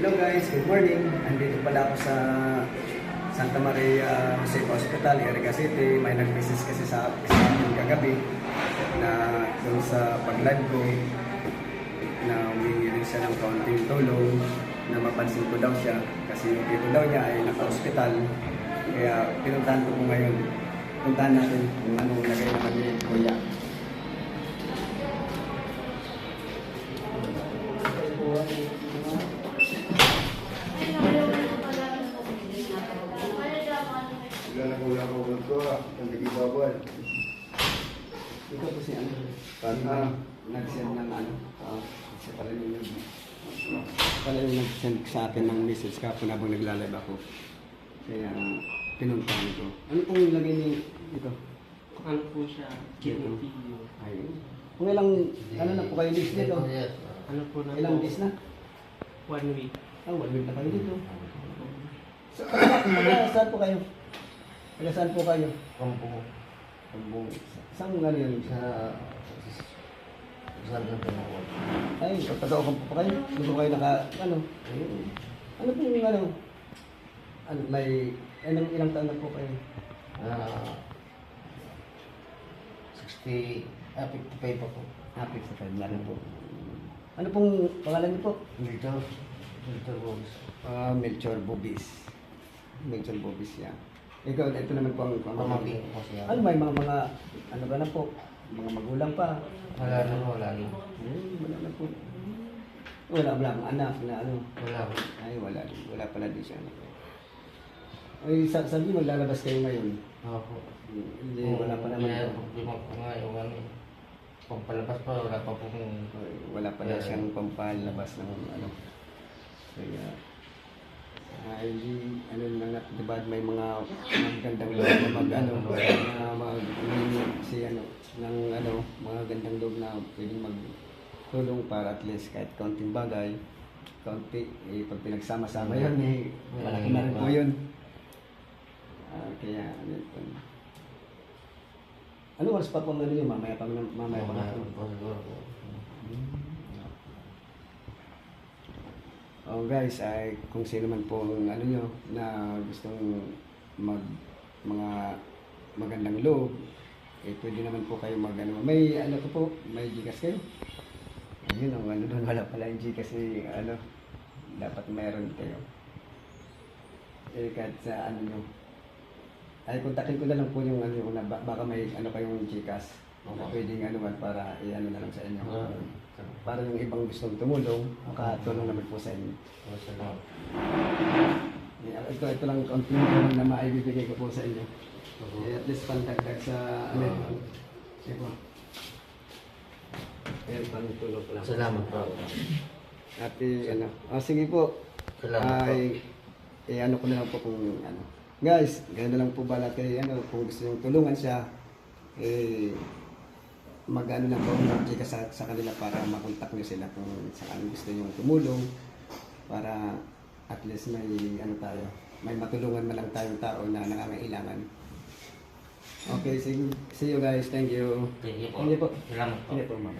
Hello guys, good morning. Andito pala ako sa Santa Maria Jose Hospital, Iriga City. May nag-business kasi sa akin kagabi na doon sa pag-live ko na humingi rin siya ng kaunting tulong na mapansin ko daw siya kasi yung tito daw niya ay naka-hospital. Kaya pinuntahan ko ngayon. Puntahan natin kung anong lagay naman ni Kuya. Ulang ko ko, ang nagibabal. Ito po si ano, nag-send ng ano, kasi pala yung nag-send sa akin ng message kapon habang nagla-live ako. Kaya pinuntahan ko. Ano pong ilagay ni ito? Ano po siya? Kidney. Ayun. Kung ilang, ano na po kayo list nito? Ano po na Ilang po? days na? 1 week. 1 week na kayo dito. Saan po kayo? Saan po kayo? Kampung. Saan nga yun? Saan ka pinawal? Ay, taga-ukam po kayo. Hindi po kayo ano? Ano po yung ano? Ano, may, ilang taon na po kayo? 55 pa po. Happy sa kayo na rin po. Ano pong pangalan niyo po? Dito Bobis. Melchor Bobis. Melchor Bobis, yan. Ikaw, ito naman po ang Pamangkin ko siya. ano, may mga, ano ba na po? Mga magulang pa. Wala na. Wala na po. Wala ang anak na ano. Wala. Ay, wala pala din siya. Ay, sabi mo, lalabas kayo ngayon. Ako. Hindi, wala pa naman. Problema ko nga yung ano. Pampalabas pa, wala pa po kung... Wala pala siyang pampalabas ng ano. Kaya, hindi, ano na, diba, may mga gandang loob na ano, si ano, ng ano, mga gandang loob na pwedeng magtulong para at least kahit kaunting bagay, kaunti, pag pinagsama-sama yun, malaki na rin po yun. Kaya, ano ito. Ano oras pa po ano yun? Mamaya pa Oh guys, ay kung sino man po ano nyo na gustong mga magandang loob, pwede naman po kayo may ano ko po, may Gcash kayo. Ayun ang ano doon, wala pala yung Gcash kasi ano, dapat meron kayo. Kahit sa ano nyo, ay kontakin ko na lang po yung ano na baka may ano kayong Gcash. Pwedeng ano man para i-ano na lang sa inyo. Para yung ibang gustong tumulong, makatulong naman po sa inyo. Ito lang konting tulong na maibibigay ko po sa inyo. At least pandagdag sa ano. Ito. Pantulong ko lang. Salamat po. At ano. Sige po. Salamat po. Ay ano ko na lang po kung ano. Guys, gano'n lang po bala kay ano, kung gusto nyo tulungan siya, mag-ano lang po, mag-chika sa kanila para makontak nyo sila kung saan gusto nyo tumulong para at least may ano tayo, may matulungan man lang tayong tao na nangangailangan. Okay, see you guys. Thank you. Thank you po. Thank you po. Salamat po. Thank you po, ma'am.